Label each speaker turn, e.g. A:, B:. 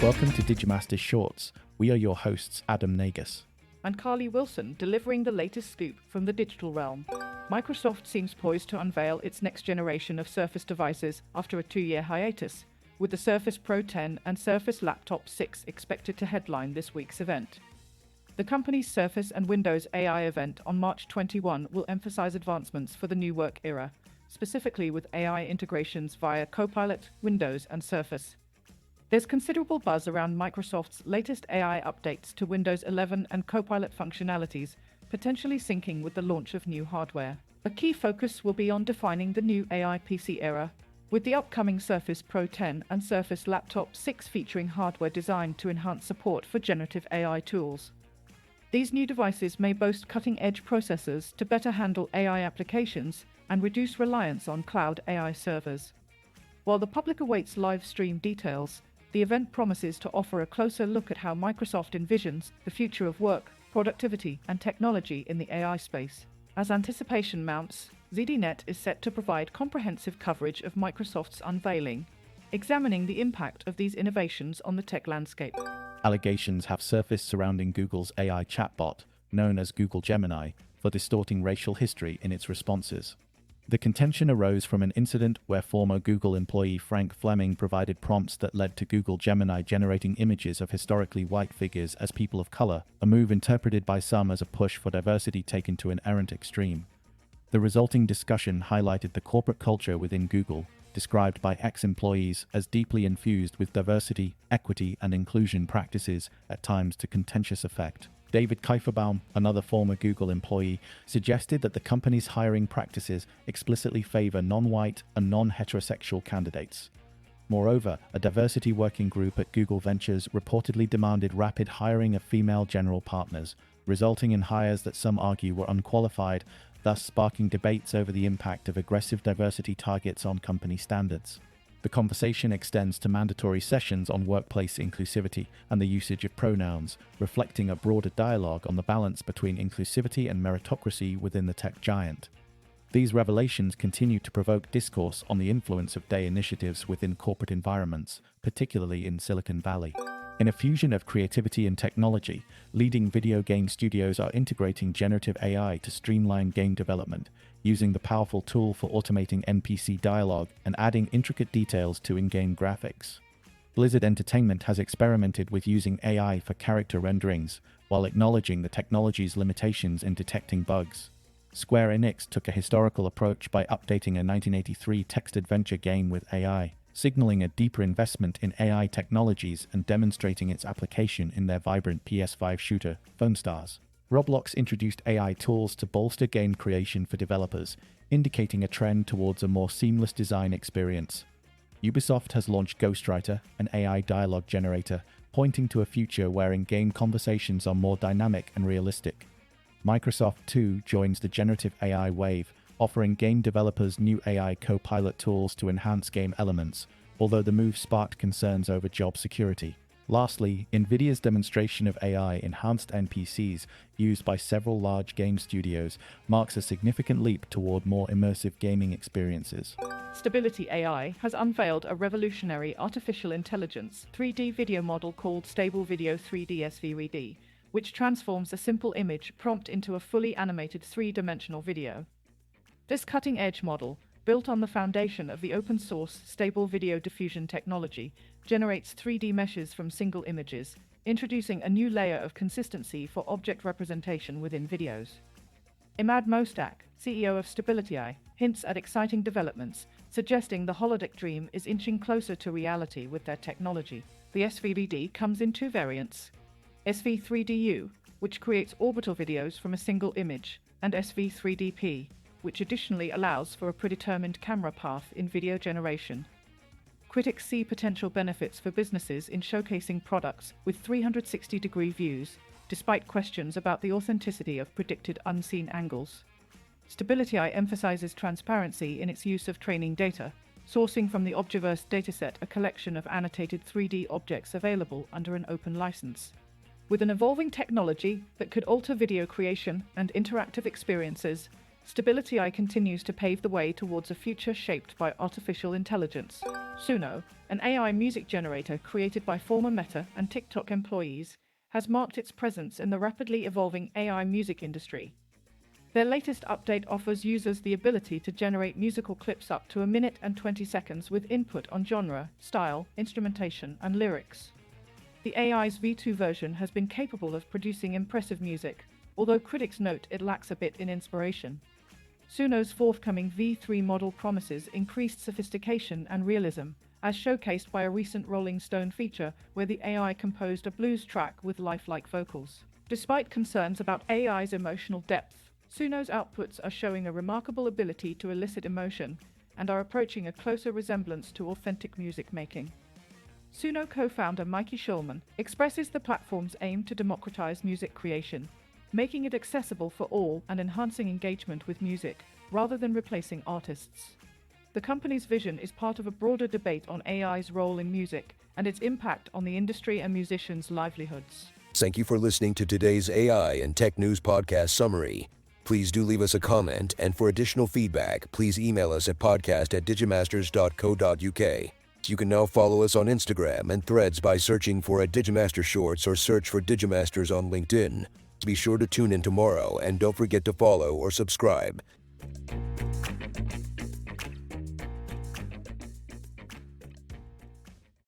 A: Welcome to Digimasters Shorts. We are your hosts, Adam Nagus
B: and Carly Wilson, delivering the latest scoop from the digital realm. Microsoft seems poised to unveil its next generation of Surface devices after a 2-year hiatus, with the Surface Pro 10 and Surface Laptop 6 expected to headline this week's event. The company's Surface and Windows AI event on March 21 will emphasize advancements for the new work era, specifically with AI integrations via Copilot, Windows, and Surface. There's considerable buzz around Microsoft's latest AI updates to Windows 11 and Copilot functionalities, potentially syncing with the launch of new hardware. A key focus will be on defining the new AI PC era, with the upcoming Surface Pro 10 and Surface Laptop 6 featuring hardware designed to enhance support for generative AI tools. These new devices may boast cutting-edge processors to better handle AI applications and reduce reliance on cloud AI servers. While the public awaits live stream details, the event promises to offer a closer look at how Microsoft envisions the future of work, productivity, and technology in the AI space. As anticipation mounts, ZDNet is set to provide comprehensive coverage of Microsoft's unveiling, examining the impact of these innovations on the tech landscape.
A: Allegations have surfaced surrounding Google's AI chatbot, known as Google Gemini, for distorting racial history in its responses. The contention arose from an incident where former Google employee Frank Fleming provided prompts that led to Google Gemini generating images of historically white figures as people of color, a move interpreted by some as a push for diversity taken to an errant extreme. The resulting discussion highlighted the corporate culture within Google, described by ex-employees as deeply infused with diversity, equity, and inclusion practices, at times to contentious effect. David Kieferbaum, another former Google employee, suggested that the company's hiring practices explicitly favor non-white and non-heterosexual candidates. Moreover, a diversity working group at Google Ventures reportedly demanded rapid hiring of female general partners, resulting in hires that some argue were unqualified, thus sparking debates over the impact of aggressive diversity targets on company standards. The conversation extends to mandatory sessions on workplace inclusivity and the usage of pronouns, reflecting a broader dialogue on the balance between inclusivity and meritocracy within the tech giant. These revelations continue to provoke discourse on the influence of DEI initiatives within corporate environments, particularly in Silicon Valley. In a fusion of creativity and technology, leading video game studios are integrating generative AI to streamline game development, using the powerful tool for automating NPC dialogue and adding intricate details to in-game graphics. Blizzard Entertainment has experimented with using AI for character renderings, while acknowledging the technology's limitations in detecting bugs. Square Enix took a historical approach by updating a 1983 text-adventure game with AI, signaling a deeper investment in AI technologies and demonstrating its application in their vibrant PS5 shooter, Foam Stars. Roblox introduced AI tools to bolster game creation for developers, indicating a trend towards a more seamless design experience. Ubisoft has launched Ghostwriter, an AI dialogue generator, pointing to a future where in-game conversations are more dynamic and realistic. Microsoft, too, joins the generative AI wave, offering game developers new AI co-pilot tools to enhance game elements, although the move sparked concerns over job security. Lastly, NVIDIA's demonstration of AI-enhanced NPCs used by several large game studios marks a significant leap toward more immersive gaming experiences.
B: StabilityA.I has unveiled a revolutionary artificial intelligence 3D video model called Stable Video 3D SVD, which transforms a simple image prompt into a fully animated three-dimensional video. This cutting-edge model, built on the foundation of the open-source Stable Video Diffusion technology, generates 3D meshes from single images, introducing a new layer of consistency for object representation within videos. Imad Mostak, CEO of StabilityA.I, hints at exciting developments, suggesting the holodeck dream is inching closer to reality with their technology. The SVD comes in two variants: SV3DU, which creates orbital videos from a single image, and SV3DP, which additionally allows for a predetermined camera path in video generation. Critics see potential benefits for businesses in showcasing products with 360-degree views, despite questions about the authenticity of predicted unseen angles. StabilityA.I emphasizes transparency in its use of training data, sourcing from the Objaverse dataset a collection of annotated 3D objects available under an open license. With an evolving technology that could alter video creation and interactive experiences, StabilityA.I continues to pave the way towards a future shaped by artificial intelligence. Suno, an AI music generator created by former Meta and TikTok employees, has marked its presence in the rapidly evolving AI music industry. Their latest update offers users the ability to generate musical clips up to 1 minute and 20 seconds with input on genre, style, instrumentation, and lyrics. The AI's V2 version has been capable of producing impressive music, although critics note it lacks a bit in inspiration. Suno's forthcoming V3 model promises increased sophistication and realism, as showcased by a recent Rolling Stone feature where the AI composed a blues track with lifelike vocals. Despite concerns about AI's emotional depth, Suno's outputs are showing a remarkable ability to elicit emotion and are approaching a closer resemblance to authentic music making. Suno co-founder Mikey Schulman expresses the platform's aim to democratize music creation, making it accessible for all and enhancing engagement with music, rather than replacing artists. The company's vision is part of a broader debate on AI's role in music and its impact on the industry and musicians' livelihoods.
C: Thank you for listening to today's AI and Tech News Podcast Summary. Please do leave us a comment, and for additional feedback, please email us at podcast@digimasters.co.uk. You can now follow us on Instagram and Threads by searching for @Digimaster Shorts or search for Digimasters on LinkedIn. Be sure to tune in tomorrow and don't forget to follow or subscribe.